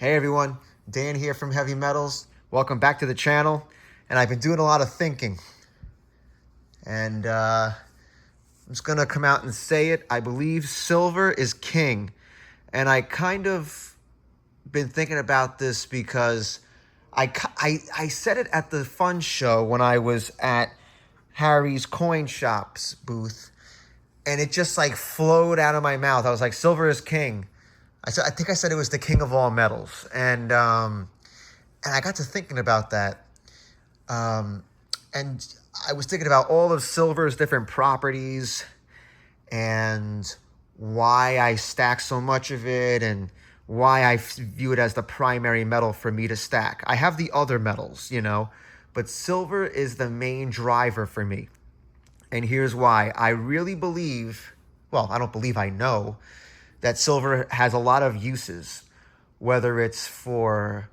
Hey everyone, Dan here from Heavy Metals. Welcome back to the channel. And I've been doing a lot of thinking. And I'm just going to come out and say it. I believe silver is king. And I kind of been thinking about this because I said it at the fun show when I was at Harry's Coin Shop's booth. And it just like flowed out of my mouth. I was like, silver is king. I think I said it was the king of all metals. And I got to thinking about that. And I was thinking about all of silver's different properties and why I stack so much of it and why I view it as the primary metal for me to stack. I have the other metals, but silver is the main driver for me. And here's why. I really believe, well, I don't believe, I know that silver has a lot of uses, whether it's for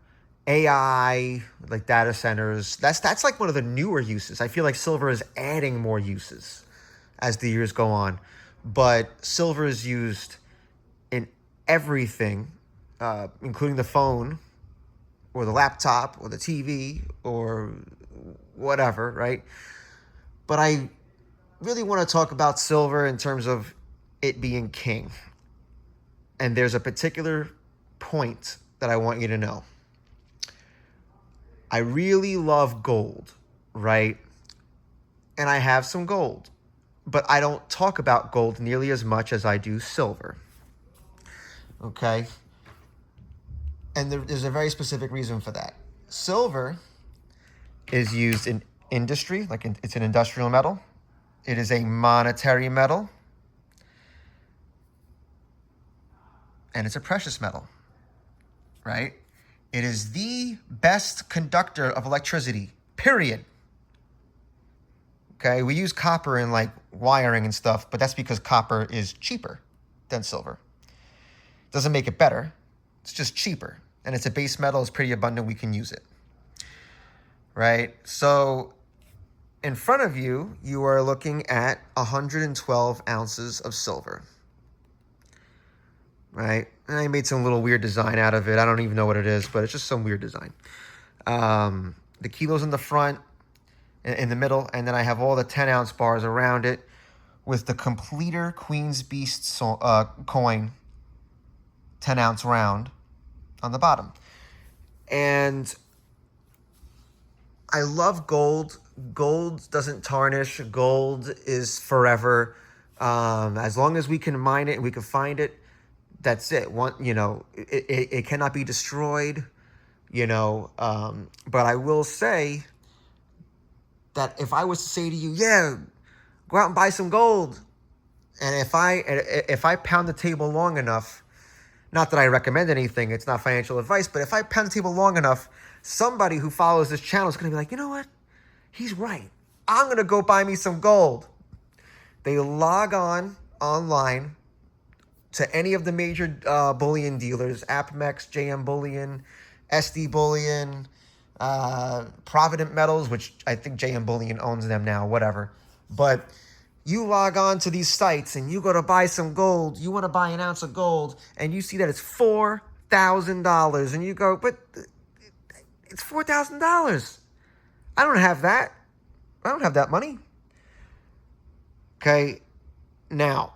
AI, like data centers. That's like one of the newer uses. I feel like silver is adding more uses as the years go on. But silver is used in everything, including the phone or the laptop or the TV or whatever, right? But I really want to talk about silver in terms of it being king. And there's a particular point that I want you to know. I really love gold, right? And I have some gold, but I don't talk about gold nearly as much as I do silver. Okay? And there's a very specific reason for that. Silver is used in industry, it's an industrial metal. It is a monetary metal. And it's a precious metal, right? It is the best conductor of electricity, period. Okay, we use copper in like wiring and stuff, but that's because copper is cheaper than silver. Doesn't make it better, it's just cheaper. And it's a base metal, it's pretty abundant, we can use it. Right? So in front of you, you are looking at 112 ounces of silver. Right? And I made some little weird design out of it. I don't even know what it is, but it's just some weird design. The kilos in the front, in the middle, and then I have all the 10-ounce bars around it with the completer Queen's Beast coin, 10-ounce round on the bottom. And I love gold. Gold doesn't tarnish. Gold is forever. As long as we can mine it and we can find it, that's it. It cannot be destroyed, but I will say that if I was to say to you, yeah, go out and buy some gold, and if I pound the table long enough, not that I recommend anything, it's not financial advice, but if I pound the table long enough, somebody who follows this channel is going to be like, you know what? He's right. I'm going to go buy me some gold. They log online to any of the major bullion dealers, APMEX, JM Bullion, SD Bullion, Provident Metals, which I think JM Bullion owns them now, whatever. But you log on to these sites and you go to buy some gold. You want to buy an ounce of gold and you see that it's $4,000. And you go, but it's $4,000. I don't have that. I don't have that money. Okay, now,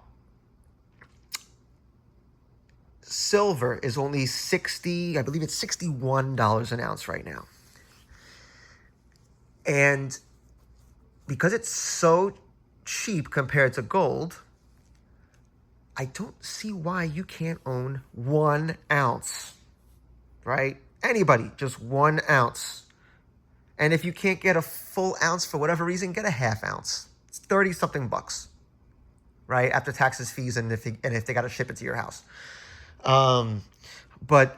silver is only I believe it's $61 an ounce right now. And because it's so cheap compared to gold, I don't see why you can't own 1 ounce, right? Anybody, just 1 ounce. And if you can't get a full ounce for whatever reason, get a half ounce. It's 30 something bucks, right? After taxes, fees, and if they got to ship it to your house. But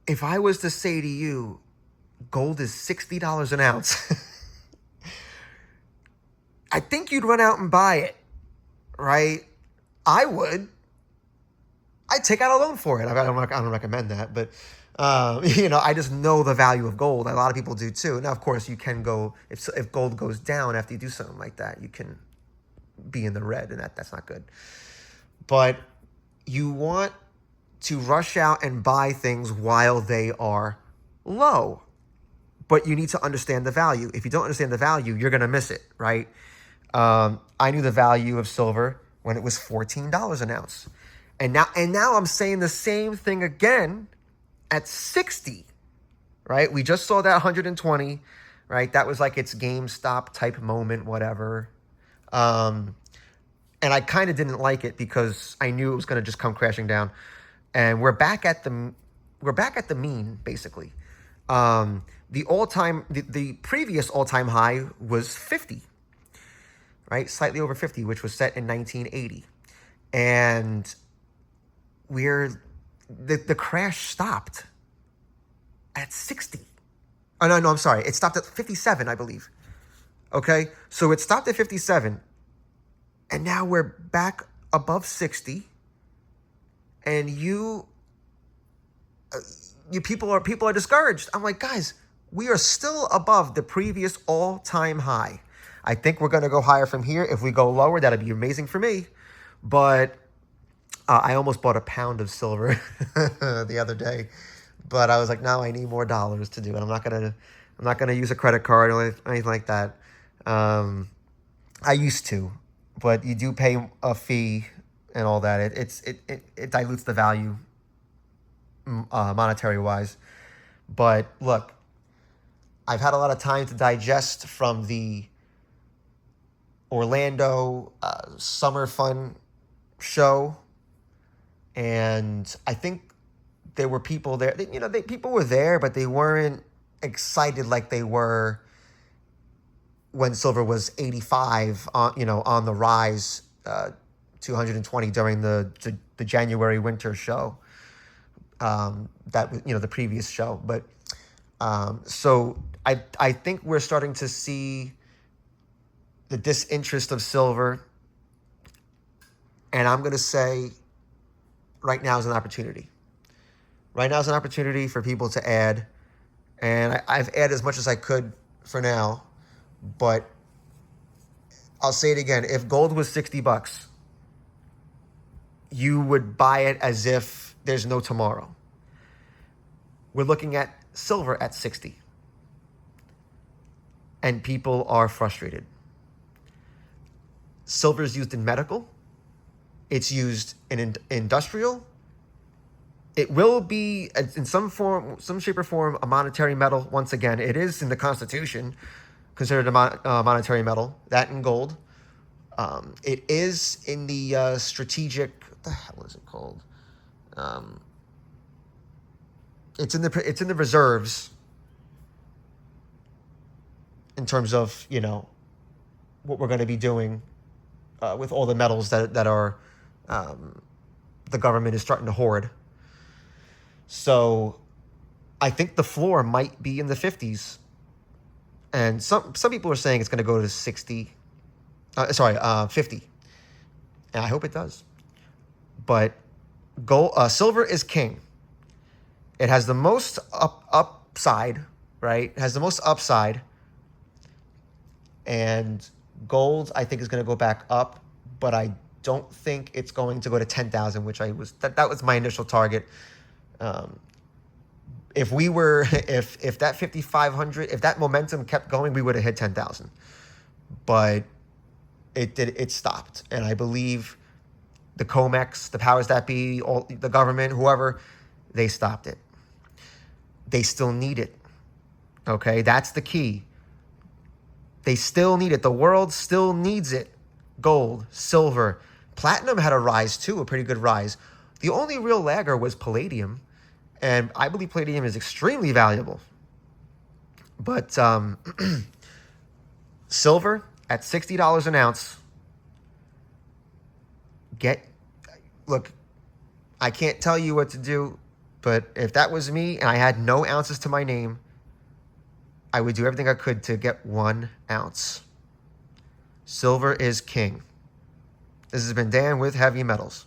if I was to say to you, gold is $60 an ounce, I think you'd run out and buy it, right? I would. I'd take out a loan for it. I don't recommend that, but I just know the value of gold. A lot of people do too. Now, of course, you can go if gold goes down after you do something like that, you can be in the red, and that's not good. But you want to rush out and buy things while they are low. But you need to understand the value. If you don't understand the value, you're going to miss it, right? I knew the value of silver when it was $14 an ounce. And now I'm saying the same thing again at 60, right? We just saw that 120, right? That was like its GameStop type moment, whatever. And I kind of didn't like it because I knew it was going to just come crashing down. And we're back at the mean, basically. The previous all-time high was 50, right? Slightly over 50, which was set in 1980. And the crash stopped at 60. Oh, no, I'm sorry. It stopped at 57, I believe. Okay? So it stopped at 57, and now we're back above 60. And you people are discouraged. I'm like, guys, we are still above the previous all-time high. I think we're going to go higher from here. If we go lower, that'd be amazing for me. But I almost bought a pound of silver the other day, but I was like, no, I need more dollars to do it. I'm not gonna use a credit card or anything like that. I used to, but you do pay a fee and all that. It dilutes the value monetary wise. But look, I've had a lot of time to digest from the Orlando Summer Fun show. And I think there were people there. People were there, but they weren't excited like they were when silver was 85. On the rise to 120 during the January winter show. That was the previous show, but so I think we're starting to see the disinterest of silver, and I'm going to say, right now is an opportunity. Right now is an opportunity for people to add. And I've added as much as I could for now. But I'll say it again. If gold was $60, you would buy it as if there's no tomorrow. We're looking at silver at 60. And people are frustrated. Silver is used in medical. It's used in industrial. It will be, in some form, some shape or form, a monetary metal. Once again, it is in the Constitution considered a monetary metal. That and gold. It is in the strategic. What the hell is it called? It's in the reserves. In terms of what we're going to be doing with all the metals that are. The government is starting to hoard. So I think the floor might be in the 50s. And some people are saying it's going to go to 50. And I hope it does. But silver is king. It has the most upside, right? It has the most upside. And gold, I think, is going to go back up. But I don't think it's going to go to 10,000, which that was my initial target. If that 5,500, if that momentum kept going, we would have hit 10,000. But it stopped. And I believe the COMEX, the powers that be, the government, whoever, they stopped it. They still need it. Okay, that's the key. They still need it. The world still needs it. Gold, silver, platinum had a rise too, a pretty good rise. The only real lagger was palladium, and I believe palladium is extremely valuable. But silver at $60 an ounce. Look, I can't tell you what to do, but if that was me and I had no ounces to my name, I would do everything I could to get 1 ounce. Silver is king. This has been Dan with Heavy Metals.